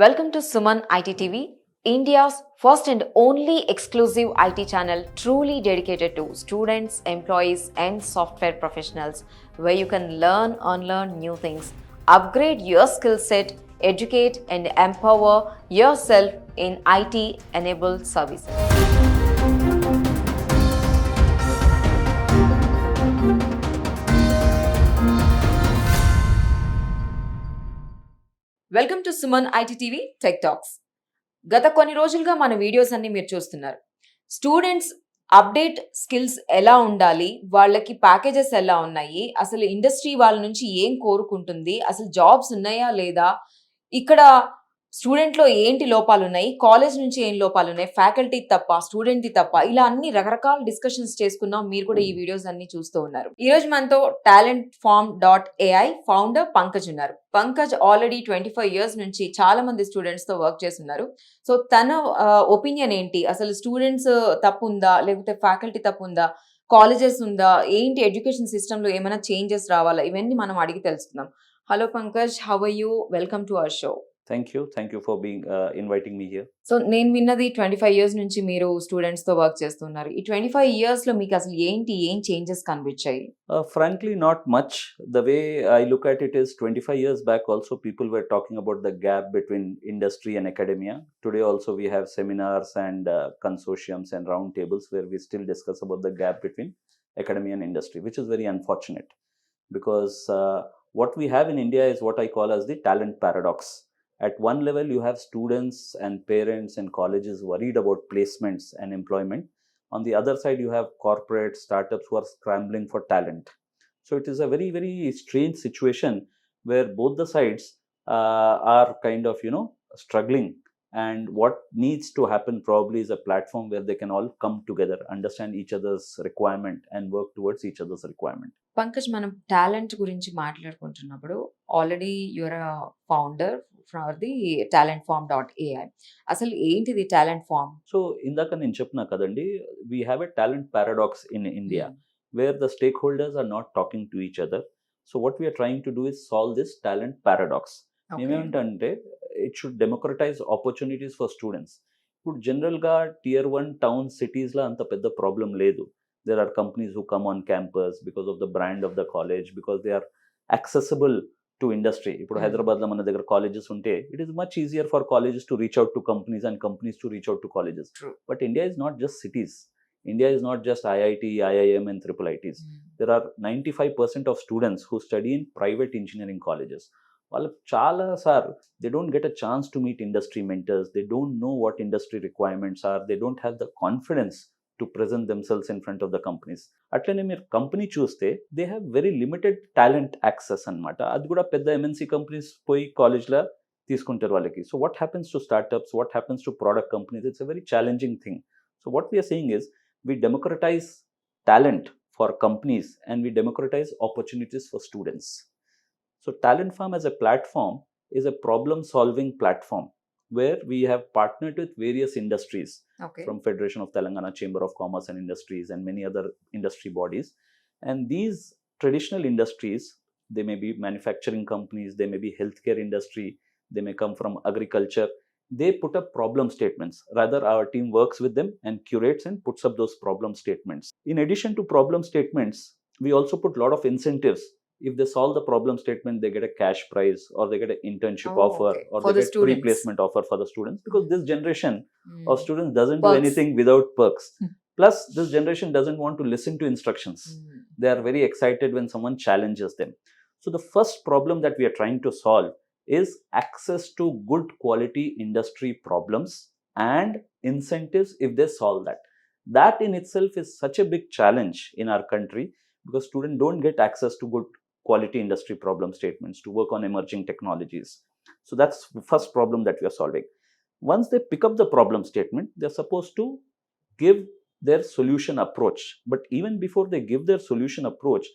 Welcome to Suman iTTV, India's first and only exclusive IT channel truly dedicated to students, employees, and software professionals, where you can learn, unlearn new things, upgrade your skill set, educate, and empower yourself in IT enabled services. Welcome to Suman ITTV tech talks. గత కొన్ని రోజులుగా మన videos అన్ని మీరు చూస్తున్నారు. Students update skills ఎలా ఉండాలి, వాళ్ళకి ప్యాకేజెస్ ఎలా ఉన్నాయి, అసలు ఇండస్ట్రీ వాళ్ళ నుంచి ఏం కోరుకుంటుంది, అసలు జాబ్స్ ఉన్నాయా లేదా, ఇక్కడ స్టూడెంట్లో ఏంటి లోపాలు ఉన్నాయి, కాలేజ్ నుంచి ఏం లోపాలు ఉన్నాయి, ఫ్యాకల్టీ తప్ప, స్టూడెంట్ది తప్ప, ఇలా అన్ని రకరకాల డిస్కషన్స్ చేసుకున్నాం. మీరు కూడా ఈ వీడియోస్ అన్ని చూస్తూ ఉన్నారు. ఈ రోజు మనతో Talentfarm.AI ఫౌండర్ పంకజ్ ఉన్నారు. పంకజ్ ఆల్రెడీ 25 years నుంచి చాలా మంది స్టూడెంట్స్ తో వర్క్ చేస్తున్నారు. సో తన ఒపీనియన్ ఏంటి, అసలు స్టూడెంట్స్ తప్పు ఉందా, లేకపోతే ఫ్యాకల్టీ తప్పు ఉందా, కాలేజెస్ ఉందా, ఏంటి ఎడ్యుకేషన్ సిస్టమ్ లో ఏమైనా చేంజెస్ రావాలా, ఇవన్నీ మనం అడిగి తెలుసుకుందాం. Hello Pankaj, how are you? Welcome to our show. Thank you for being inviting me here. So నేను విన్నది 25 years నుంచి మీరు స్టూడెంట్స్ తో వర్క్ చేస్తున్నారు. ఈ 25 years లో మీకు అసలు ఏం చేంజెస్ కనిపించాయి? Frankly, not much. The way I look at it is 25 years back also people were talking about the gap between industry and academia. Today also we have seminars and consortiums and round tables where we still discuss about the gap between academia and industry, which is very unfortunate because what we have in India is what I call as the talent paradox. At one level, you have students and parents and colleges worried about placements and employment. On the other side, you have corporate startups who are scrambling for talent. So it is a very, very strange situation where both the sides are kind of, struggling. And what needs to happen probably is a platform where they can all come together, understand each other's requirement and work towards each other's requirement. Pankaj, మనం talent గురించి మాట్లాడుకుంటున్నప్పుడు already your founder for the Talentfarm.AI. అసలు ఏంటిది talent form? So ఇందాక నేను చెప్పినా కదండి, we have a talent paradox in India where the stake holders are not talking to each other. So what we are trying to do is solve this talent paradox. ఏమేంటంటే it should democratize opportunities for students. ఇప్పుడు జనరల్గా Tier 1 town సిటీస్లో అంత పెద్ద problem లేదు. There are companies who come on campus because of the brand of the college, because they are accessible to industry. ఇప్పుడు హైదరాబాద్లో మన దగ్గర కాలేజెస్ ఉంటే it is much easier for colleges to reach out to companies and companies to reach out to colleges. True. But India is not just cities. India is not just IIT, IIM and IIITs. There are 95% of students who study in private engineering colleges. వాళ్ళు చాలా they don't get a chance to meet industry mentors. They don't know what industry requirements are. They don't have the confidence to present themselves in front of the companies. అట్లనే మీరు company చూస్తే they have very limited talent access అనమాట. అది కూడా పెద్ద MNC companies పోయి కాలేజ్లో తీసుకుంటారు వాళ్ళకి. So what happens to startups, what happens to product companies, it's a very challenging thing. So what we are saying is we democratize talent for companies and we democratize opportunities for students. So Talentfarm as a platform is a problem solving platform where we have partnered with various industries, from Federation of Telangana, Chamber of Commerce and Industries and many other industry bodies. And these traditional industries, they may be manufacturing companies, they may be healthcare industry, they may come from agriculture. They put up problem statements. Rather, our team works with them and curates and puts up those problem statements. In addition to problem statements, we also put a lot of incentives. If they solve the problem statement, they get a cash prize or they get an internship offer or For they the get students. pre-placement offer for the students, because this generation of students doesn't Perks. do anything without perks. Plus, this generation doesn't want to listen to instructions. They are very excited when someone challenges them. So the first problem that we are trying to solve is access to good quality industry problems and incentives if they solve that. That in itself is such a big challenge in our country because students don't get access to good quality industry problem statements to work on emerging technologies. So that's the first problem that we are solving. Once they pick up the problem statement, they're supposed to give their solution approach. But even before they give their solution approach,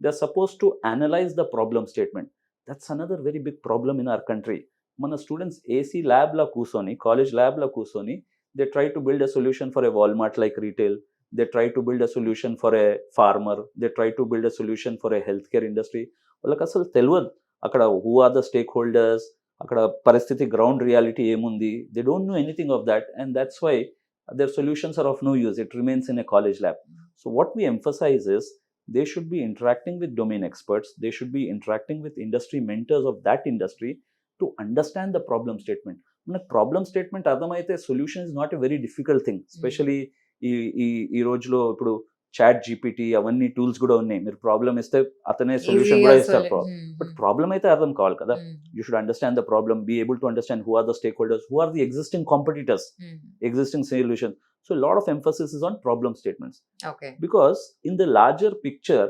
they're supposed to analyze the problem statement. That's another very big problem in our country. Mana students AC lab la kusoni, college lab la kusoni, they try to build a solution for a Walmart like retail. They try to build a solution for a farmer. They try to build a solution for a healthcare industry. వాళ్ళకి అసలు తెలియదు అక్కడ who are the stakeholders, అక్కడ పరిస్థితి ground reality ఏముంది, they don't know anything of that, and that's why their solutions are of no use. It remains in a college lab. So what we emphasize is they should be interacting with domain experts, they should be interacting with industry mentors of that industry to understand the problem statement. మనకు problem statement అర్థమైతే solution is not a very difficult thing. Especially ఈ ఈ ఈ రోజులో ఇప్పుడు chat GPT అవన్నీ tools కూడా ఉన్నాయి. మీరు ప్రాబ్లమ్ ఇస్తే అతనే సొల్యూషన్ కూడా ఇస్తారు. బట్ ప్రాబ్లమ్ అయితే అర్థం కావాలి కదా. You should understand the problem, be able to understand who are the stakeholders, who are the existing competitors, existing solutions. So a lot of emphasis is on problem statements. Okay. Because in the larger picture,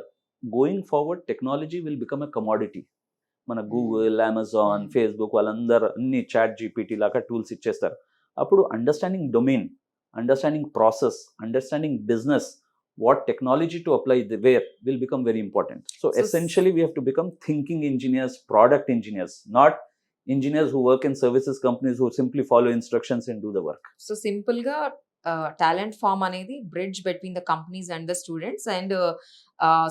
going forward, technology will become a commodity. మన Google, Amazon, Facebook వాళ్ళందరూ అన్ని chat GPT లాగా tools ఇచ్చేస్తారు. అప్పుడు understanding domain, understanding process, understanding business, what technology to apply where will become very important. So essentially we have to become thinking engineers, product engineers, not engineers who work in services companies who simply follow instructions and do the work. So simple ga talent farm అనేది bridge between the companies and the students, and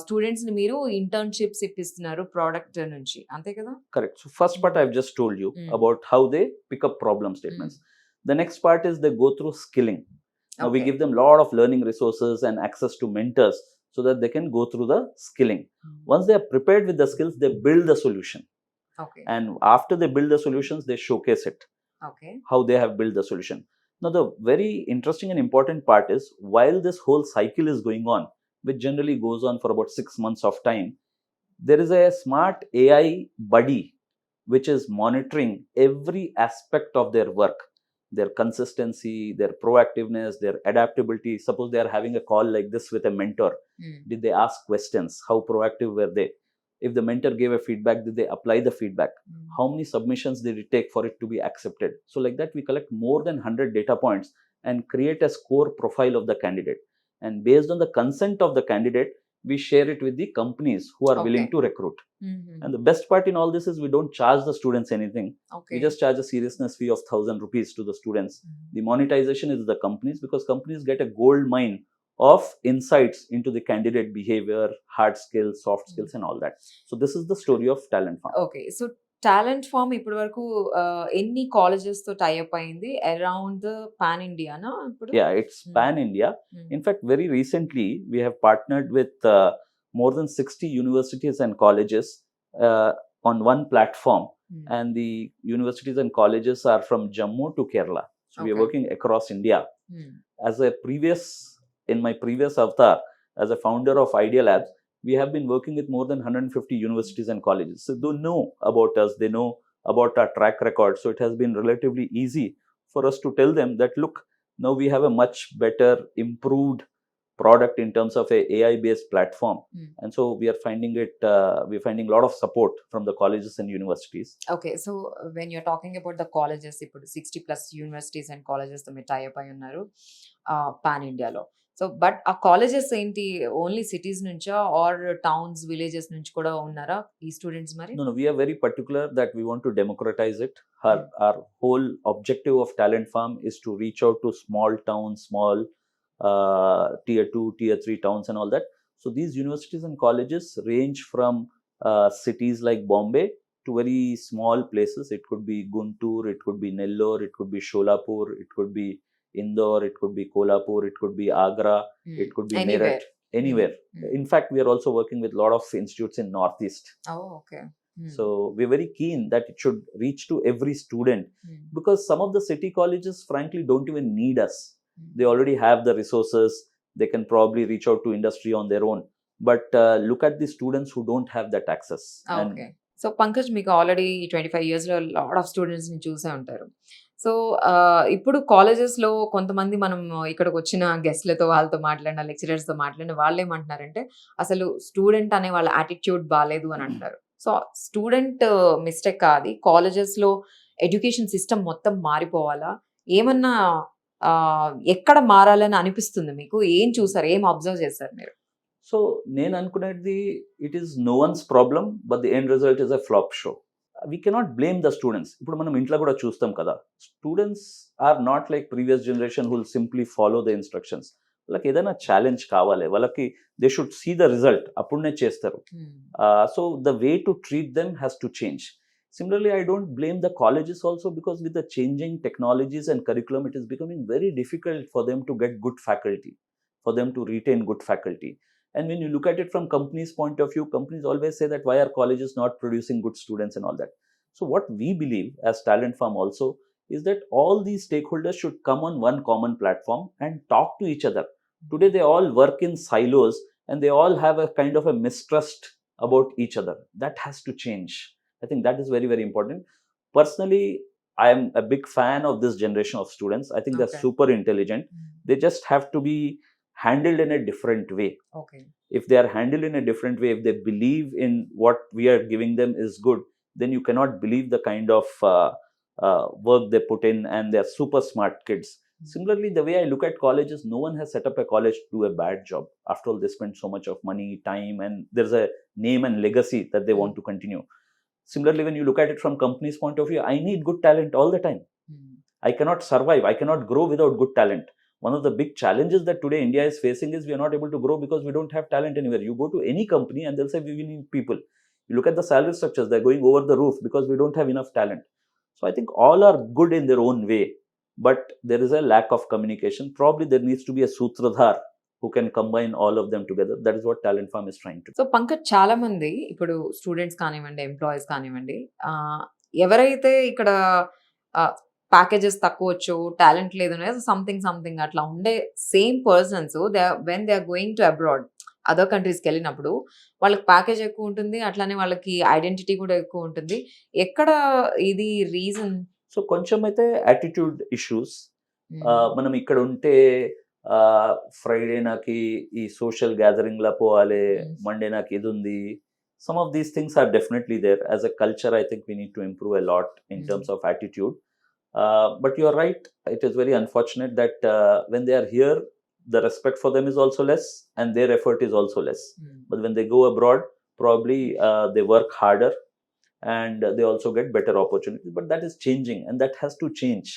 students ని మీరు internships ఇప్పిస్తున్నారు product నుంచి, అంతే కదా? Correct. So first part I've just told you about how they pick up problem statements. The next part is they go through skilling. Now we give them a lot of learning resources and access to mentors so that they can go through the skilling. Once they are prepared with the skills, they build the solution. Okay. And after they build the solutions, they showcase it. Okay. How they have built the solution. Now the very interesting and important part is, while this whole cycle is going on, which generally goes on for about 6 months of time, there is a smart AI buddy which is monitoring every aspect of their work. Their consistency, their proactiveness, their adaptability. Suppose they are having a call like this with a mentor. Did they ask questions? How proactive were they? If the mentor gave a feedback, did they apply the feedback? How many submissions did it take for it to be accepted? So like that, we collect more than 100 data points and create a score profile of the candidate. And based on the consent of the candidate, we share it with the companies who are willing to recruit. And the best part in all this is we don't charge the students anything. We just charge a seriousness fee of 1,000 rupees to the students. The monetization is the companies, because companies get a gold mine of insights into the candidate behavior, hard skills, soft skills and all that. So this is the story of Talentfarm. Okay. So Talentfarm ఇప్పటి వరకు ఎన్ని colleges తో tie up అయింది around the pan India నా ఇప్పుడు? Yeah, it's pan India. In fact, very recently we have partnered with more than 60 universities and colleges on one platform. And the universities and colleges are from Jammu to Kerala. So we are working across India. In my previous avatar as a founder of Idea Labs, we have been working with more than 150 universities and colleges. So they know about us, they know about our track record. So it has been relatively easy for us to tell them that, look, now we have a much better, improved product in terms of a AI based platform. And so we are finding a lot of support from the colleges and universities. Okay, so when you're talking about the colleges, ఇప్పుడు 60 plus universities and colleges తో మీరు tie up అయి ఉన్నారు pan ఇండియాలో. So but ఆ colleges ఏంటి, only cities నుంచా are towns, villages నుంచి కూడా ఉన్నారా ఈ స్టూడెంట్స్ మరి? No, we are very particular that we want to democratize it. Our whole objective of Talentfarm is to reach out to small towns, small tier 2, tier 3 towns and all that. So these universities and colleges range from cities like Bombay to very small places. It could be Guntur, it could be Nellore, it could be Sholapur, it could be Indore, it could be Kolhapur, it could be Agra, it could be Meerut, anywhere. In fact, we are also working with a lot of institutes in Northeast. Oh, okay. So we're very keen that it should reach to every student, because some of the city colleges frankly don't even need us. They already have the resources, they can probably reach out to industry on their own. But look at the students who don't have that access. Okay. So Pankaj, మీకు already 25 yearsలో lot of స్టూడెంట్స్ని చూసే ఉంటారు. So ఇప్పుడు కాలేజెస్లో కొంతమంది మనం ఇక్కడికి వచ్చిన గెస్ట్లతో, వాళ్ళతో మాట్లాడిన, లెక్చరర్స్తో మాట్లాడిన వాళ్ళు ఏమంటున్నారంటే అసలు స్టూడెంట్ అనే వాళ్ళ యాటిట్యూడ్ బాగాలేదు అని అంటున్నారు. సో స్టూడెంట్ మిస్టేక్ కాదు, కాలేజెస్లో ఎడ్యుకేషన్ సిస్టమ్ మొత్తం మారిపోవాలా, ఏమన్నా ఎక్కడ మారాలని అనిపిస్తుంది మీకు? ఏం చూసారు, ఏం అబ్జర్వ్ చేశారు మీరు? సో నేను అనుకునేది, it is no one's problem but the end result is a flop show. We cannot blame the students. ఇప్పుడు మనం ఇంట్లో కూడా చూస్తాం కదా, students are not like previous generation who'll simply follow the instructions. వాళ్ళకి ఏదైనా ఛాలెంజ్ కావాలి, వాళ్ళకి they should see the result, అప్పుడునే చేస్తారు. So the way to treat them has to change. Similarly, I don't blame the colleges also, because with the changing technologies and curriculum, it is becoming very difficult for them to get good faculty, for them to retain good faculty. And when you look at it from companies' point of view, companies always say that why are colleges not producing good students and all that. So what we believe as Talent Farm also is that all these stakeholders should come on one common platform and talk to each other. Today they all work in silos and they all have a kind of a mistrust about each other. That has to change. I think that is very, very important. Personally, I am a big fan of this generation of students. I think they're Okay. super intelligent. They just have to be handled in a different way. Okay. If they are handled in a different way, if they believe in what we are giving them is good, then you cannot believe the kind of work they put in, and they're super smart kids. Similarly, the way I look at colleges, no one has set up a college to do a bad job. After all, they spend so much of money, time, and there's a name and legacy that they want to continue. Similarly, when you look at it from company's point of view, I need good talent all the time. I cannot survive, I cannot grow without good talent. One of the big challenges that today India is facing is we are not able to grow because we don't have talent anywhere. You go to any company and they'll say we need people. You look at the salary structures, they're going over the roof because we don't have enough talent. So I think all are good in their own way, but there is a lack of communication. Probably there needs to be a sutradhar who can combine all of them together. That is what Talent Farm is trying to do. So Pankaj, చాలా మంది ఇప్పుడు students కానివ్వండి, employees కానివ్వండి, ఎవరైతే ఇక్కడ packages తక్కువ వచ్చు, talent లేదు, సంథింగ్ అట్లా ఉండే same persons when they are going to abroad, other కంట్రీస్కి వెళ్ళినప్పుడు వాళ్ళకి ప్యాకేజ్ ఎక్కువ ఉంటుంది, అట్లానే వాళ్ళకి ఐడెంటిటీ కూడా ఎక్కువ ఉంటుంది. ఎక్కడ ఇది రీజన్? సో కొంచెం అయితే యాటిట్యూడ్ ఇష్యూస్. మనం ఇక్కడ ఉంటే ఫ్రైడే నాకు ఈ సోషల్ గ్యాదరింగ్ లా పోవాలి, మండే నాకు ఇది ఉంది. Some of these things are definitely there. As a culture, I think we need to improve a lot in terms of attitude. But you're right. It is very unfortunate that when they are here, the respect for them is also less and their effort is also less. But when they go abroad, probably they work harder and they also get better opportunities. But that is changing and that has to change.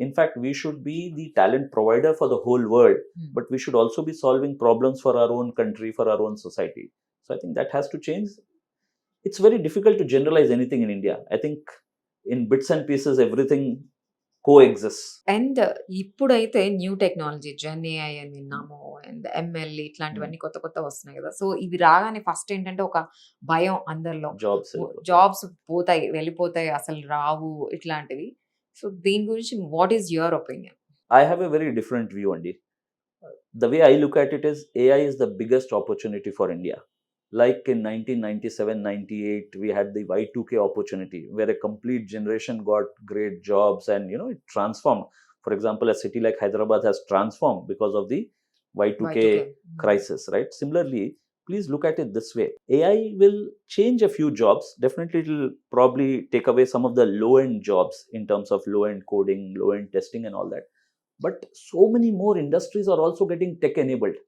In fact, we should be the talent provider for the whole world, but we should also be solving problems for our own country, for our own society. So I think that has to change. It's very difficult to generalize anything in India. I think in bits and pieces, everything coexists. And ఇప్పుడైతే new technology, gen AI అని విన్నాము, and ML ఇట్లాంటివన్నీ కొత్త కొత్త వస్తున్నాయి కదా. So ఇవి రాగానే ఫస్ట్ ఏంటంటే ఒక భయం అందరిలో, జాబ్స్ పోతాయి, వెళ్ళిపోతాయి, అసలు రావు, ఇట్లాంటివి. సో దీని గురించి what is your opinion? I have a very different view, Andy. The way I look at it is AI is the biggest opportunity for India. Like in 1997-98, we had the Y2K opportunity where a complete generation got great jobs and it transformed. For example, a city like Hyderabad has transformed because of the Y2K crisis, right? Similarly, please look at it this way. AI will change a few jobs. Definitely, it will probably take away some of the low-end jobs in terms of low-end coding, low-end testing and all that. But so many more industries are also getting tech-enabled.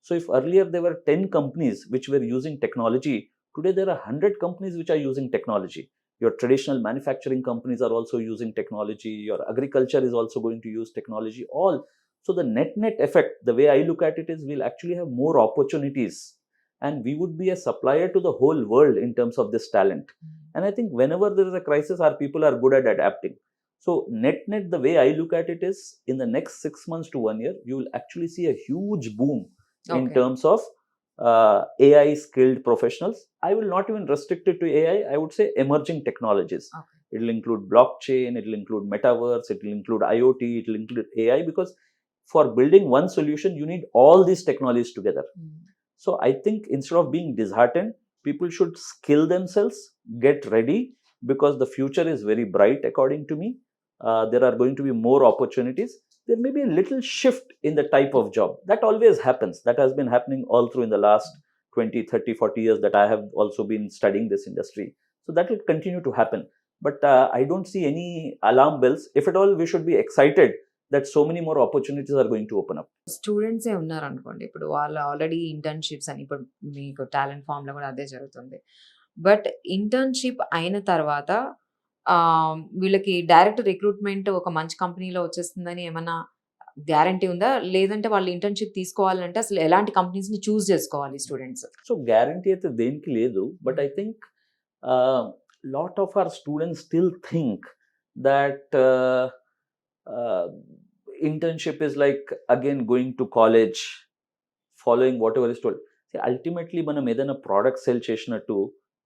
So if earlier there were 10 companies which were using technology, today there are 100 companies which are using technology. Your traditional manufacturing companies are also using technology. Your agriculture is also going to use technology. All. So the net effect, the way I look at it is we'll actually have more opportunities and we would be a supplier to the whole world in terms of this talent. And I think whenever there is a crisis, our people are good at adapting. So net, the way I look at it is in the next 6 months to 1 year, you will actually see a huge boom in terms of AI skilled professionals. I will not even restrict it to AI. I would say emerging technologies. It will include blockchain, it will include metaverse, it will include IoT, it will include AI, because for building one solution, you need all these technologies together. So I think instead of being disheartened, people should skill themselves, get ready, because the future is very bright according to me. There are going to be more opportunities. There may be a little shift in the type of job. That always happens. That has been happening all through in the last 20, 30, 40 years that I have also been studying this industry. So that will continue to happen. But I don't see any alarm bells. If at all, we should be excited that so many more opportunities are going to open up. Students ఏ ఉన్నారు అనుకోండి, ఇప్పుడు వాళ్ళు already internships అని, ఇప్పుడు మీకు talent form లో కూడా అదే జరుగుతుంది. బట్ ఇంటర్న్షిప్ అయిన తర్వాత వీళ్ళకి డైరెక్ట్ రిక్రూట్మెంట్ ఒక మంచి కంపెనీలో వచ్చేస్తుందని ఏమన్నా గ్యారంటీ ఉందా? లేదంటే వాళ్ళు ఇంటర్న్షిప్ తీసుకోవాలంటే అసలు ఎలాంటి కంపెనీస్ ని చూస్ చేసుకోవాలి స్టూడెంట్స్? సో గ్యారంటీ అయితే దేనికి లేదు. But I think lot of our students still think that internship is like again going to college, following whatever is told. See, ultimately మనం ఏదైనా ప్రోడక్ట్ సెల్ చేసినట్టు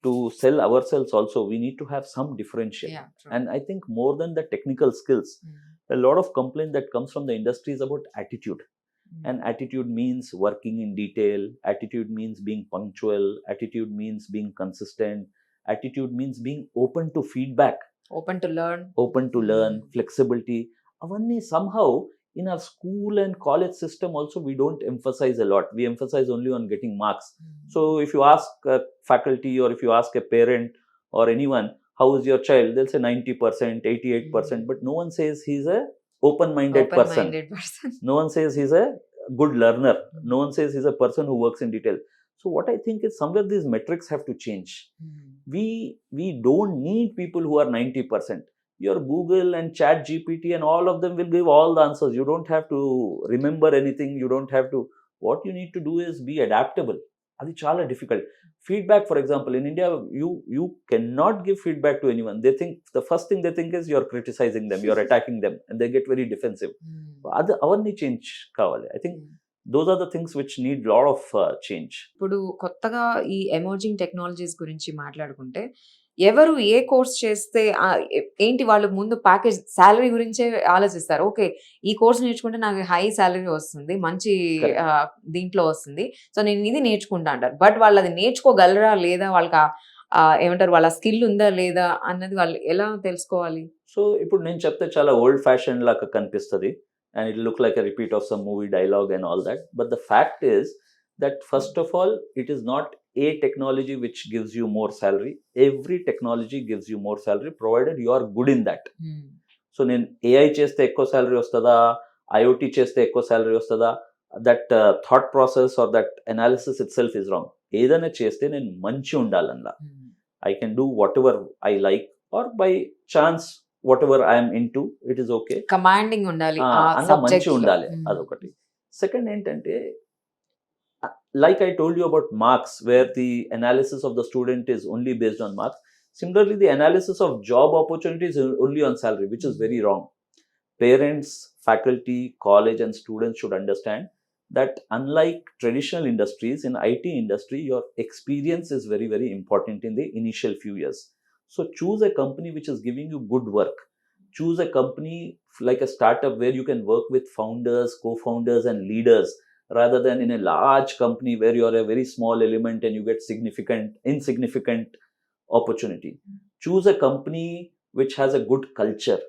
to sell ourselves also we need to have some differential. Yeah, true. And I think more than the technical skills, a lot of complaint that comes from the industry is about attitude. And attitude means working in detail, attitude means being punctual, attitude means being consistent, attitude means being open to feedback, open to learn, flexibility. Avanni somehow in our school and college system also we don't emphasize a lot. We emphasize only on getting marks. So if you ask a faculty or if you ask a parent or anyone, how is your child, they'll say 90%, 88%, but no one says he's a open-minded person. No one says he's a good learner. No one says he's a person who works in detail. So what I think is somewhere these metrics have to change. We don't need people who are 90%. Your Google and Chat GPT and all of them will give all the answers. You don't have to remember anything. You don't have to. What you need to do is be adaptable. Adi chala difficult. Feedback, for example, in India, you cannot give feedback to anyone. They think the first thing they think is you're criticizing them, you're attacking them, and they get very defensive. Avanni change kavali. I think those are the things which need lot of change. ఇప్పుడు కొత్తగా ఈ emerging technologies గురించి మాట్లాడుకుంటే ఎవరు ఏ course చేస్తే ఏంటి వాళ్ళు ముందు ప్యాకేజ్ సాలరీ గురించే ఆలోచిస్తారు. ఓకే, ఈ కోర్స్ నేర్చుకుంటే నాకు హై సాలరీ వస్తుంది, మంచి దీంట్లో వస్తుంది, సో నేను ఇది నేర్చుకుంటా అంటారు. బట్ వాళ్ళు అది నేర్చుకోగలరా లేదా, వాళ్ళకి ఏమంటారు వాళ్ళ స్కిల్ ఉందా లేదా అన్నది వాళ్ళు ఎలా తెలుసుకోవాలి? సో ఇప్పుడు నేను చెప్తే చాలా ఓల్డ్ ఫ్యాషన్ లాగా కనిపిస్తుంది and it will look like a repeat of some movie dialogue and all that. But the fact is that first of all, it is not a technology which gives you more salary. Every technology gives you more salary provided you are good in that. So నేను AI చేస్తే ఎక్కువ salary వస్తుందా, IoT చేస్తే ఎక్కువ salary వస్తుందా, that thought process or that analysis itself is wrong. ఏదైనా చేస్తే నేను మంచి ఉండాలన్నా, I can do whatever I like or by chance whatever I am into, it is okay. Commanding undali, మంచి ఉండాలి, అదొకటి. సెకండ్ ఏంటంటే, like I told you about marks, where the analysis of the student is only based on marks. Similarly, the analysis of job opportunities is only on salary, which is very wrong. Parents, faculty, college and students should understand that unlike traditional industries, in IT industry, your experience is very, very important in the initial few years. So choose a company which is giving you good work. Choose a company like a startup where you can work with founders, co-founders and leaders, rather than in a large company where you are a very small element and you get insignificant opportunity. Choose a company which has a good culture.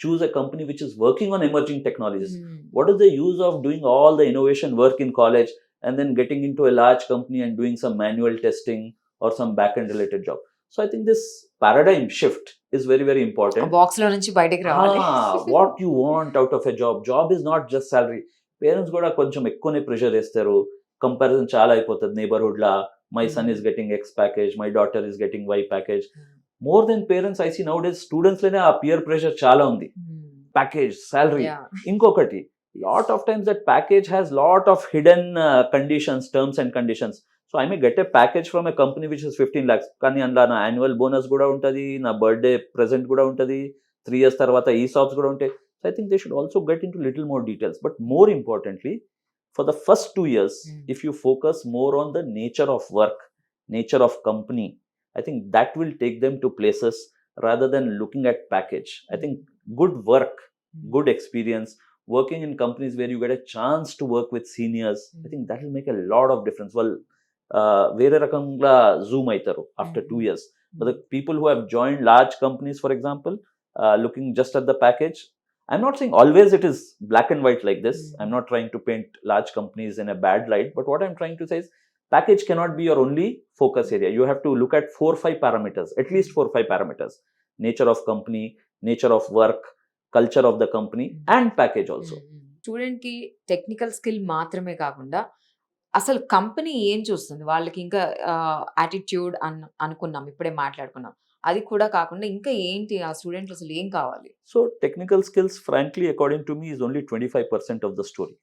Choose a company which is working on emerging technologies. What is the use of doing all the innovation work in college and then getting into a large company and doing some manual testing or some back-end related job? So I think this paradigm shift is very, very important. Box lo nunchi bayatiki ravali. What you want out of a job. Job is not just salary. Parents kuda koncham ekkone pressure estaru. Comparison chala ayipothadi neighborhood la. My son is getting X package, my daughter is getting Y package. More than parents, I see nowadays students lene a peer pressure chala undi. Package, salary. Inkokati, lot of times that package has lot of hidden conditions, terms and conditions. So I may get a package from a company which is 15 lakhs. Kani andla na annual bonus kuda untadi, na birthday present kuda untadi, 3 years tarvata ESOPs kuda untayi. So I think they should also get into little more details. But more importantly, for the first 2 years, if you focus more on the nature of work, nature of company, I think that will take them to places rather than looking at package. I think good work, good experience, working in companies where you get a chance to work with seniors, I think that will make a lot of difference. Well, వేరే రకంగా Zoom అవుతారు after 2 years. But the people who have joined large companies, for example, looking just at the package, I'm not saying always it is black and white like this. I'm not trying to paint large companies in a bad light, but what I'm trying to say is package cannot be your only focus area. You have to look at 4-5 parameters, at least 4-5 parameters. Nature of company, nature of work, culture of the company and package also. Student కి technical skill మాత్రమే కాకుండా అసలు company ఏం చూస్తుంది, వాళ్ళకి ఇంకా attitude అనుకున్నాం, ఇప్పుడే మాట్లాడుకున్నాం, అది కూడా కాకుండా ఇంకా ఏంటి ఆ స్టూడెంట్ అసలు ఏం కావాలి? So technical skills frankly according to me is only 25% of the story.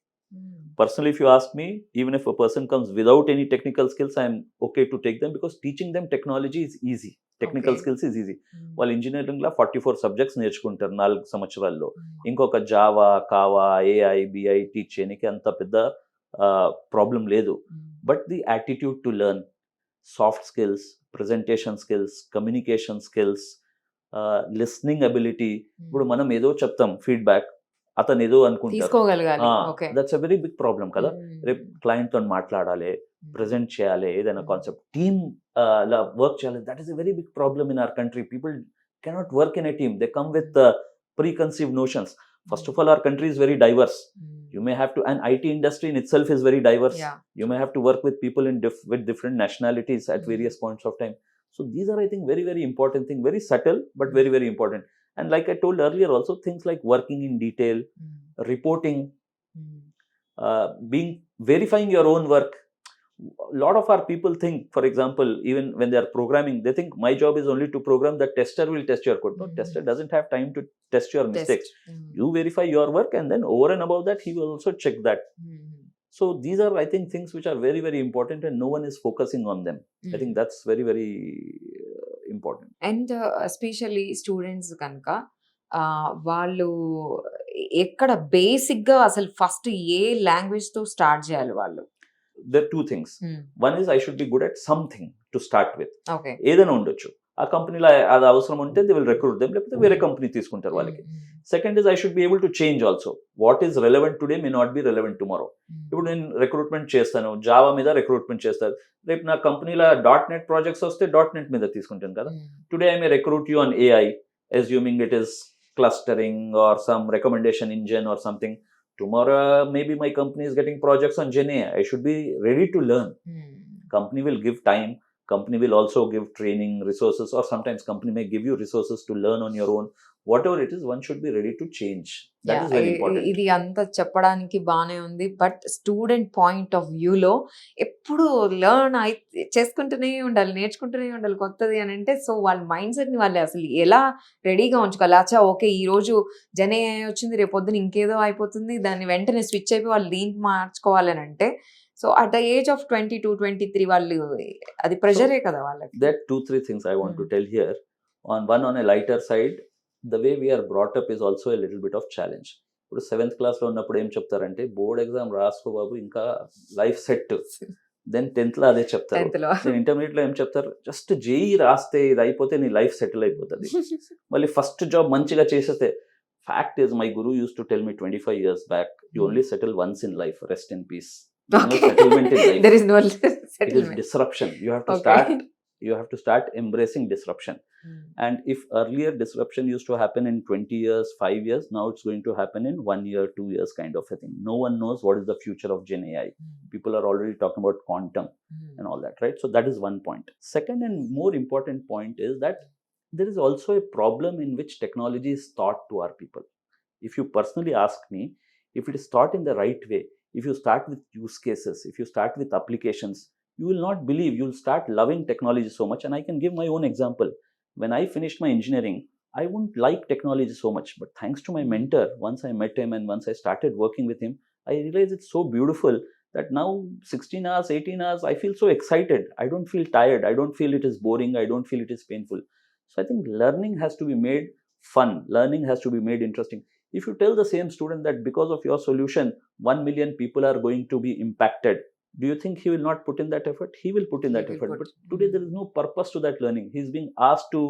Personally, if you ask me, even if a person comes without any technical skills, I'm okay to take them, because teaching them technology is easy. Technical skills is easy. వాళ్ళు engineering లో 44 subjects నేర్చుకుంటారు 4 సంవత్సరాల్లో. ఇంకొక Java, కావా, AI, BI teach చేయడానికి అంత పెద్ద problem లేదు. But the attitude to learn, soft skills, presentation skills, communication skills, listening ability. ఇప్పుడు మనం ఏదో చెప్తాం ఫీడ్బ్యాక్, అతను ఏదో అనుకుంటారు, that's a very big problem కదా. రేపు క్లయింట్ తో మాట్లాడాలి, ప్రెజెంట్ చేయాలి, ఏదైనా కాన్సెప్ట్ టీమ్ లా వర్క్ చేయాలి. That is a very big problem in our country. People cannot work in a team. They come with preconceived notions. First of all, our country is very diverse. You may have to, and IT industry in itself is very diverse. You may have to work with people in with different nationalities at various points of time. So these are, I think, very, very important things. Very subtle, but very, very important. And like I told earlier also, things like working in detail, reporting, verifying your own work. A lot of our people think, for example, even when they are programming, they think my job is only to program, the tester will test your code. No, tester doesn't have time to test your mistakes. You verify your work, and then over and above that, he will also check that. So these are, I think, things which are very, very important, and no one is focusing on them. I think that's very, very important. And especially students kanka వాళ్ళు ఎక్కడ basic గా అసలు first ఏ language తో start చేయాలి వాళ్ళు? There are two things. One is I should be good at something to start with. Okay. ఏదైనా ఉండొచ్చు. ఆ కంపెనీలో అది అవసరం ఉంటే దే విల్ రిక్రూట్ దెమ్, లేకపోతే వేరే కంపెనీ తీసుకుంటారు వాళ్ళకి. Second is I should be able to change also. What is relevant today may not be relevant tomorrow. ఇప్పుడు నేను రిక్రూట్మెంట్ చేస్తాను, జావా మీద రిక్రూట్మెంట్ చేస్తారు. రేపు నా కంపెనీలో .NET ప్రాజెక్ట్స్ వస్తే .NET మీద తీసుకుంటాను కదా. Today I may recruit you on AI, assuming it is clustering or some recommendation engine or something. Tomorrow, maybe my company is getting projects on GenAI. I should be ready to learn. Company will give time. Company will also give training resources, or sometimes company may give you resources to learn on your own. Whatever it is, one should be ready to change. That is very important. ఇది అంతా చెప్పడానికి బానే ఉంది, but student point of వ్యూలో ఎప్పుడు learn చేసుకుంటూనే ఉండాలి, నేర్చుకుంటూనే ఉండాలి కొత్తది అని అంటే, సో వాళ్ళ మైండ్ సెట్ ని వాళ్ళు అసలు ఎలా రెడీగా ఉంచుకోవాలి? అచ్చా ఓకే, ఈ రోజు జెన్ఏఐ వచ్చింది, రేపు పొద్దున ఇంకేదో అయిపోతుంది, దాన్ని వెంటనే స్విచ్ అయిపోయి వాళ్ళు దీనికి మార్చుకోవాలి అని అంటే, so at the age of 22, 23 వాళ్ళు అది ప్రెషరే కదా వాళ్ళకి. There are 2-3 things I want to tell here. On a lighter side, the way we are brought up is also a little bit of challenge. ఇప్పుడు 7th class లో ఉన్నప్పుడు ఏం చెప్తారంటే, board exam రాసుకో బాబు, ఇంకా లైఫ్ సెట్. దెన్ 10th లో అదే చెప్తారు. ఇంటర్మీడియట్ లో ఏం చెప్తారు, జస్ట్ జేఈ రాస్తే ఇది అయిపోతే నీ లైఫ్ సెటిల్ అయిపోతుంది. మళ్ళీ ఫస్ట్ జాబ్ మంచిగా చేసేస్తే. Fact is, my Guru use to tell me 25 years back, you only settle once in life, rest in peace. No settlement in life. There is no settlement. It is disruption. You have to start embracing disruption. And if earlier disruption used to happen in 20 years, 5 years, now it's going to happen in 1 year, 2 years kind of a thing. No one knows what is the future of GenAI. People are already talking about quantum and all that, right? So that is one point. Second and more important point is that there is also a problem in which technology is taught to our people. If you personally ask me, if it is taught in the right way, if you start with use cases, if you start with applications, you will not believe, you will start loving technology so much. And I can give my own example. When I finished my engineering, I wouldn't like technology so much, but thanks to my mentor, once I met him and once I started working with him, I realized it's so beautiful that now 16 hours, 18 hours, I feel so excited. I don't feel tired. I don't feel it is boring. I don't feel it is painful. So I think learning has to be made fun. Learning has to be made interesting. If you tell the same student that because of your solution, 1 million people are going to be impacted, do you think he will not put in that effort? He will put in that effort. But today there is no purpose to that learning. He's being asked to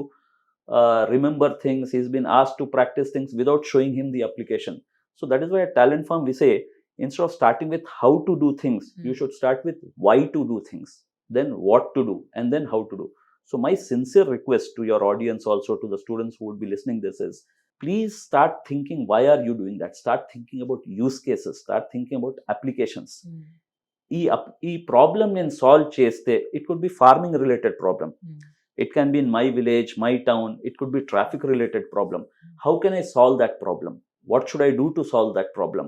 remember things. He's been asked to practice things without showing him the application. So that is why at Talent Farm we say, instead of starting with how to do things, you should start with why to do things, then what to do, and then how to do. So my sincere request to your audience, also to the students who would be listening this, is please start thinking, why are you doing that? Start thinking about use cases. Start thinking about applications. ఈ problem నేను solve చేస్తే, it could be farming related problem, it can be in my village, my town, it could be traffic related problem. How can I solve that problem? What should I do to solve that problem?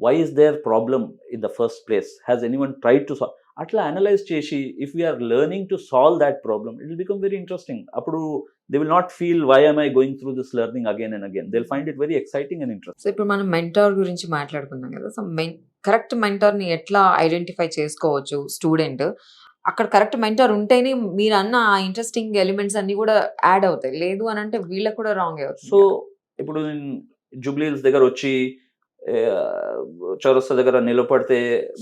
Why is there problem in the first place? Has anyone tried to solve? అట్లా analyse చేసి, if we are learning to solve that problem, it will become very interesting. అప్పుడు they will not feel why am I going through this learning again and again. They'll find it very exciting and interesting. So ఇప్పుడు మనం mentor గురించి మాట్లాడుకున్నాం కదా. So correct మెంటార్ని ఎట్లా identify చేసుకోవచ్చు student? అక్కడ correct mentor ఉంటేనే మీరు అన్న ఆ ఇంట్రెస్టింగ్ ఎలిమెంట్స్ అన్ని కూడా యాడ్ అవుతాయి. లేదు అని అంటే వీళ్ళకి కూడా రాంగ్ అవుతుంది. సో ఇప్పుడు జూబ్లీహిల్స్ దగ్గర వచ్చి చౌరస్తా దగ్గర నిలబడితే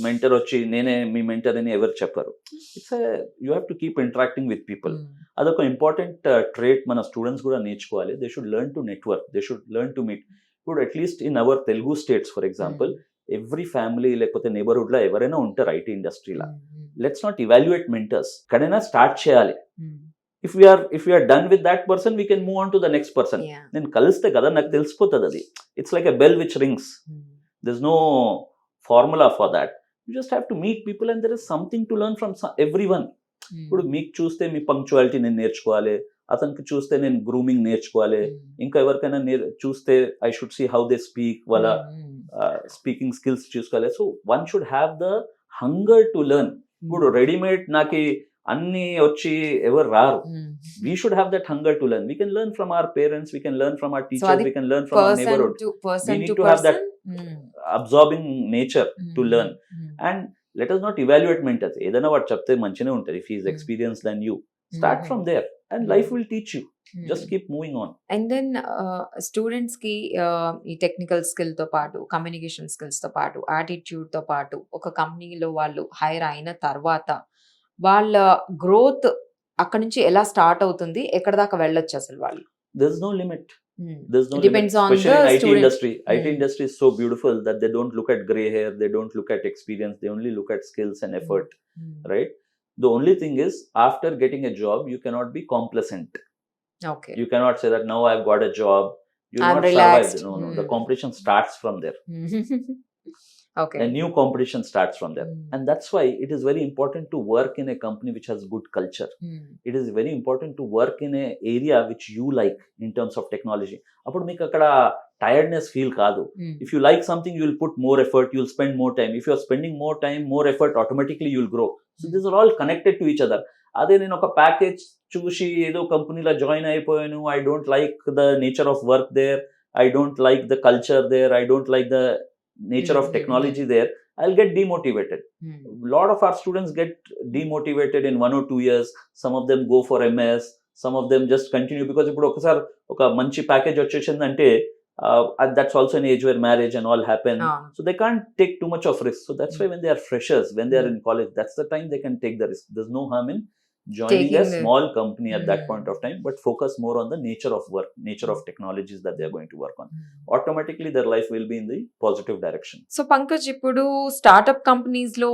మెంటర్ వచ్చి నేనే మీ మెంటర్ అని ఎవరు చెప్పరు. It's you have to keep interacting with people. అదొక ఇంపార్టెంట్ ట్రేట్ మన స్టూడెంట్స్ కూడా నేర్చుకోవాలి. They should learn to network, they should learn to meet. ఇప్పుడు at least in our Telugu states for example, every family లేకపోతే neighborhood లో ఎవరైనా ఉంటారు ఐటీ ఇండస్ట్రీలో. Let's not evaluate mentors. ఎక్కడైనా స్టార్ట్ చేయాలి. If we are done with that person we can move on to the next person. నేను కలిస్తే కదా నాకు తెలిసిపోతుంది అది. It's like a bell which rings. There is no formula for that. You just have to meet people and there is something to learn from every one. ఇప్పుడు మీకు చూస్తే మీ punctuality నేను నేర్చుకోవాలి, అతనికి చూస్తే నేను గ్రూమింగ్ నేర్చుకోవాలి, ఇంకా ఎవరికైనా చూస్తే I should see how they speak, వాళ్ళ స్పీకింగ్ స్కిల్స్ చూసుకోవాలి. So one should have the hunger to learn. ఇప్పుడు రెడీమేడ్ నాకు అన్ని వచ్చి ఎవరు రారు. We should have that hunger to learn. We can learn from our parents, we can learn from our teachers, we can learn from our neighborhood. We need to have that absorbing nature to learn. And let us not evaluate mentors. ఏదైనా వాడు చెప్తే మంచిగానే ఉంటుంది. If he is experienced than you, start from there and life will teach you. Just keep moving on. And then students కి ఈ technical skill తో పాటు, communication skills తో పాటు, యాటిట్యూడ్ తో పాటు ఒక కంపెనీలో వాళ్ళు హైర్ అయిన తర్వాత వాళ్ళ గ్రోత్ అక్కడ నుంచి ఎలా స్టార్ట్ అవుతుంది, ఎక్కడ దాకా వెళ్ళొచ్చు అసలు వాళ్ళు? There's no limit. There's no Depends limit. on Especially the in IT student. industry. IT industry is so beautiful that they don't look at gray hair, they don't look at experience, they only look at skills and effort, right? The only thing is, after getting a job, you cannot be complacent. Okay. You cannot say that now I've got a job, you'll I'm not relaxed. survive. No. The competition starts from there. Okay. A new competition starts from there. And that's why it is very important to work in a company which has good culture. It is very important to work in a area which you like in terms of technology. అప్పుడు మీకు అక్కడ tiredness feel కాదు. If you like something, you will put more effort, you will spend more time. If you are spending more time, more effort, automatically you will grow. So these are all connected to each other. అదే నేను ఒక package చూసి ఏదో కంపెనీలో join అయిపోయాను, I don't like the nature of work there, I don't like the culture there, I don't like the nature of technology there, I'll get demotivated. A lot of our students get demotivated in 1 or 2 years. Some of them go for MS, some of them just continue because ఇప్పుడు ఒకసారి ఒక మంచి package వచ్చేసిందంటే that's also an age where marriage and all happen. So they can't take too much of risk. So that's why when they are freshers, when they are in college, that's the time they can take the risk. There's no harm in joining a small company at that point of time, but focus more on the nature of work, nature of technologies that they are going to work on. Automatically their life will be in the positive direction. So Pankaj, ఇప్పుడు startup companies లో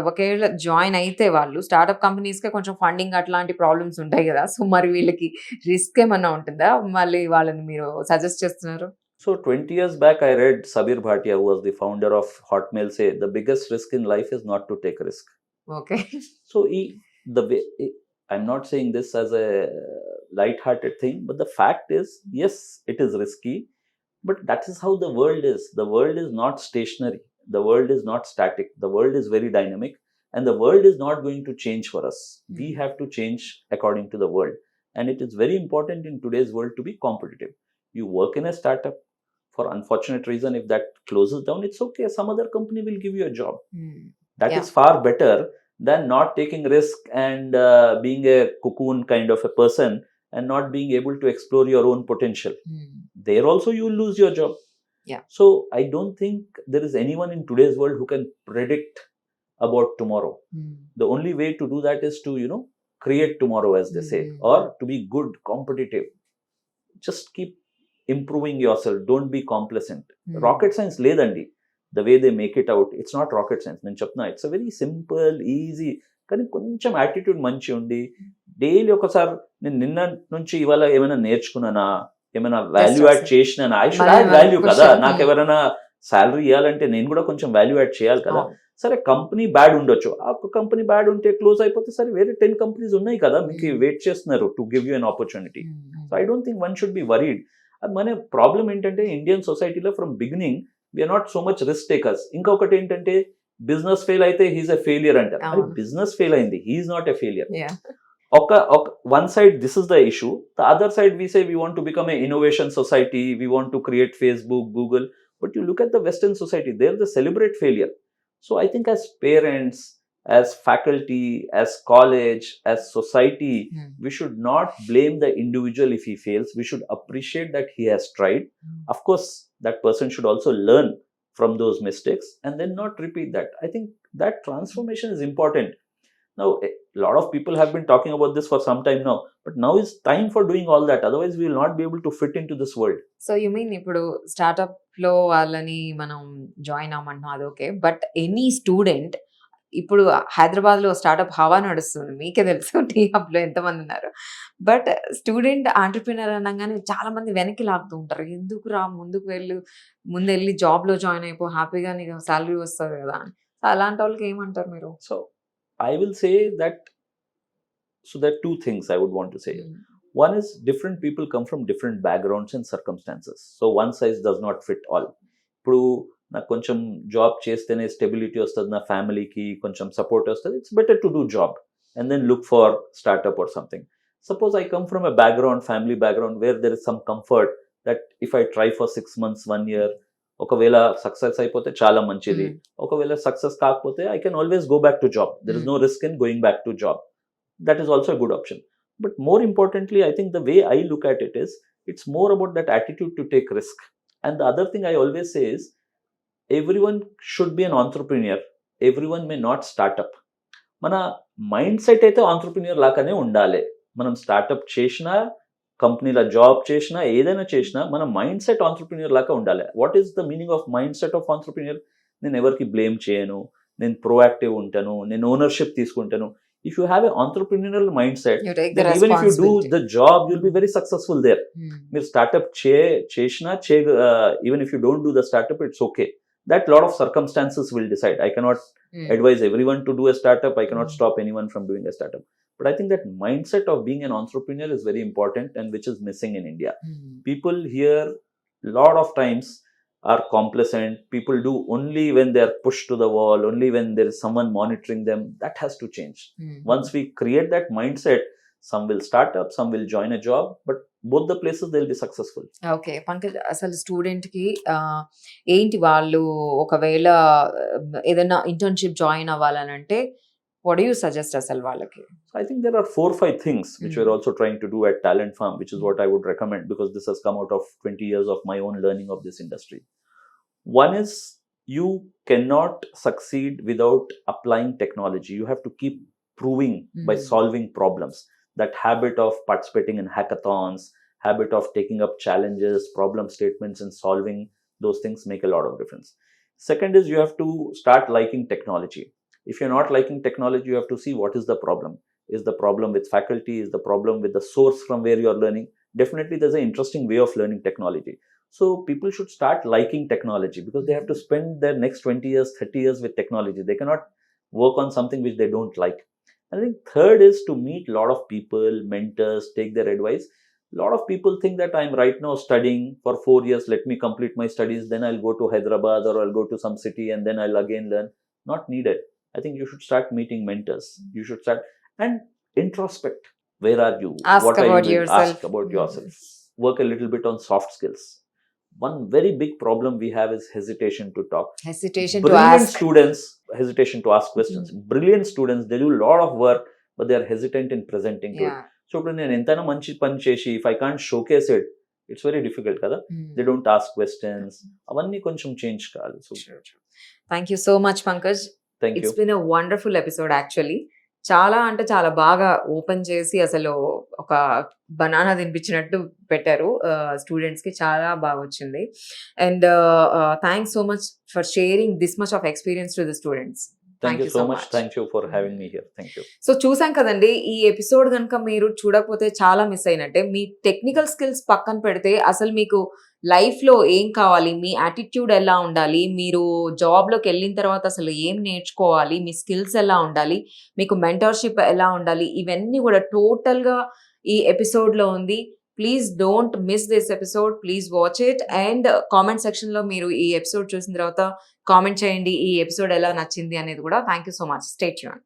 ఒకవేళ join అయితే వాళ్ళు startup companies కే కొంచెం funding అట్లాంటి problems ఉంటాయి కదా. So మరి వీళ్ళకి రిస్క్ ఏమన్నా ఉంటుందా? మళ్ళీ వాళ్ళని మీరు సజెస్ట్ చేస్తున్నారు? So 20 years back I read Sabir Bhatia, who was the founder of Hotmail, say the biggest risk in life is not to take risk. Okay. So I'm not saying this as a light-hearted thing, but the fact is, yes, it is risky, but that is how the world is. The world is not stationary. The world is not static. The world is very dynamic, and the world is not going to change for us. We have to change according to the world, and it is very important in today's world to be competitive. You work in a startup, for unfortunate reason, if that closes down, it's okay. Some other company will give you a job. That is far better than not taking risk and being a cocoon kind of a person and not being able to explore your own potential. There also you will lose your job. Yeah. So I don't think there is anyone in today's world who can predict about tomorrow. The only way to do that is to, create tomorrow, as they say, or to be good, competitive. Just keep improving yourself. Don't be complacent. Rocket science ledandi. The way they make it out, it's not rocket science. నేను చెప్తున్నా, it's very simple, easy. కానీ కొంచెం attitude మంచి ఉండి daily ఒకసారి నేను నిన్న నుంచి ఇవాళ ఏమైనా నేర్చుకున్నానా, ఏమైనా వాల్యూ యాడ్ చేసినానా, ఐ షుడ్ యాడ్ వాల్యూ కదా. నాకు ఎవరైనా శాలరీ ఇవ్వాలంటే నేను కూడా కొంచెం వాల్యూ యాడ్ చేయాలి కదా. సరే కంపెనీ బ్యాడ్ ఉండొచ్చు, ఆ కంపెనీ బ్యాడ్ ఉంటే క్లోజ్ అయిపోతే సరే వేరే 10 కంపెనీస్ ఉన్నాయి కదా మీకు వెయిట్ చేస్తున్నారు to give you an opportunity. So I don't think one should be worried. అది మన ప్రాబ్లం ఏంటంటే ఇండియన్ సొసైటీలో from beginning we are not so much risk takers. ఇంకొకటి ఏంటంటే బిజినెస్ ఫెయిల్ అయితే హీఈస్ ఎ ఫెయిలియర్ అంటారు. అది బిజినెస్ ఫెయిల్ అయింది, he is not a failure. one side this is the issue, the other side we say we want to become an innovation society, we want to create Facebook, Google, but you look at the Western society, there they celebrate failure. So I think as parents, as faculty, as college, as society, we should not blame the individual if he fails. We should appreciate that he has tried. Of course, that person should also learn from those mistakes and then not repeat that. I think that transformation is important. Now, a lot of people have been talking about this for some time now, but now is time for doing all that. Otherwise, we will not be able to fit into this world. So you mean ఇప్పుడు startup లో వాళ్ళని మనం join అవ్వమంటున్నాం అది okay, but any student ఇప్పుడు హైదరాబాద్ లో startup హవా నడుస్తుంది, మీకే తెలుసు టీ హబ్ లో ఎంతమంది ఉన్నారు. బట్ స్టూడెంట్ ఆంటర్ప్రినర్ అనగానే చాలా మంది వెనక్కి లాగుతూ ఉంటారు, ఎందుకు రా ముందుకు ముందెళ్ళి జాబ్ లో జాయిన్ అయిపో, హ్యాపీగా నీకు శాలరీ వస్తుంది కదా అని. అలాంటి వాళ్ళకి ఏమంటారు మీరు? So I will say that, so there are two things I would want to say. One is different people come from different backgrounds and circumstances. So one size does not fit all. ఇప్పుడు నాకు కొంచెం job చేస్తేనే stability వస్తుంది, నా ఫ్యామిలీకి కొంచెం support వస్తుంది, it's better to do job and then look for startup or something. Suppose I come from a background, family background where there is some comfort that if I try for 6 months, 1 year, ఒకవేళ success అయిపోతే చాలా మంచిది, ఒకవేళ success కాకపోతే I can always go back to job. There is no risk in going back to job. That is also good option. But more importantly I think the way I look at it is, it's more about that attitude to take risk. And the other thing I always say is, everyone should be an entrepreneur, everyone may not start up. మన mind set అయితే entrepreneur లాగానే ఉండాలి. మనం startup చేసినా, కంపెనీలో job చేసినా, ఏదైనా చేసినా మన మైండ్ సెట్ ఆంటర్ప్రిన్యూర్ లాగా ఉండాలి. What is the meaning of mind set of entrepreneur? నేను ఎవరికి బ్లేమ్ చేయను, నేను ప్రోయాక్టివ్ ఉంటాను, నేను ఓనర్షిప్ తీసుకుంటాను. If you have an entrepreneurial mindset, then even if you do the job, you'll be very successful there. మీరు స్టార్ట్అప్ చేసినా, even if you don't do the startup, it's okay. That lot of circumstances will decide. I cannot advise everyone to do a startup. I cannot stop anyone from doing a startup. But I think that mindset of being an entrepreneur is very important, and which is missing in India. People here lot of times are complacent. People do only when they are pushed to the wall, only when there is someone monitoring them. That has to change. Once we create that mindset, some will start up, some will join a job, but both the places they'll be successful. Okay Pankaj, అసలు student కి ఏంటి వాళ్ళు ఒకవేళ ఏదైనా internship join అవ్వాలనంటే what do you suggest అసలు వాళ్ళకి? I think there are 4-5 things which we're also trying to do at Talent Farm, which is what I would recommend, because this has come out of 20 years of my own learning of this industry. One is, you cannot succeed without applying technology. You have to keep proving by solving problems. That habit of participating in hackathons, habit of taking up challenges, problem statements, and solving those things make a lot of difference. Second is, you have to start liking technology. If you're not liking technology, you have to see what is the problem. Is the problem with faculty? Is the problem with the source from where you're learning? Definitely there's an interesting way of learning technology. So people should start liking technology, because they have to spend their next 20 years, 30 years with technology. They cannot work on something which they don't like. I think third is to meet a lot of people, mentors, take their advice. A lot of people think that I'm right now studying for 4 years, let me complete my studies, then I'll go to Hyderabad or I'll go to some city and then I'll again learn. Not needed. I think you should start meeting mentors. You should start and introspect. Where are you? Ask what about are you doing? yourself. Ask about yourself. Work a little bit on soft skills. One very big problem we have is hesitation to talk. Hesitation Brilliant to ask. students, hesitation to ask questions. Brilliant students, they do a lot of work, but they are hesitant in presenting to it. So ఇప్పుడు నేను ఎంతైనా మంచి పని చేసి if I can't showcase it, it's very difficult కదా. They don't ask questions. అవన్నీ కొంచెం change కావాలి. So Thank you so much, Pankaj. thank you. It's been a wonderful episode actually. చాలా అంటే చాలా బాగా ఓపెన్ చేసి అసలు ఒక బనానా తినిపించినట్టు పెట్టారు స్టూడెంట్స్ కి, చాలా బాగా వచ్చింది. And thanks so much for sharing this much of experience to the students. Thank you so much. Thank you for having me here. Thank you. So చూసాం కదండి, ఈ ఎపిసోడ్ కనుక మీరు చూడకపోతే చాలా మిస్ అయినట్టే. మీ టెక్నికల్ స్కిల్స్ పక్కన పెడితే అసలు మీకు లైఫ్లో ఏం కావాలి, మీ యాటిట్యూడ్ ఎలా ఉండాలి, మీరు జాబ్లోకి వెళ్ళిన తర్వాత అసలు ఏం నేర్చుకోవాలి, మీ స్కిల్స్ ఎలా ఉండాలి, మీకు మెంటర్షిప్ ఎలా ఉండాలి, ఇవన్నీ కూడా టోటల్గా ఈ ఎపిసోడ్లో ఉంది. Please don't miss this episode, please watch it. And comment సెక్షన్లో మీరు ఈ ఎపిసోడ్ చూసిన తర్వాత కామెంట్ చేయండి ఈ ఎపిసోడ్ ఎలా నచ్చింది అనేది కూడా. Thank you so much. Stay tuned.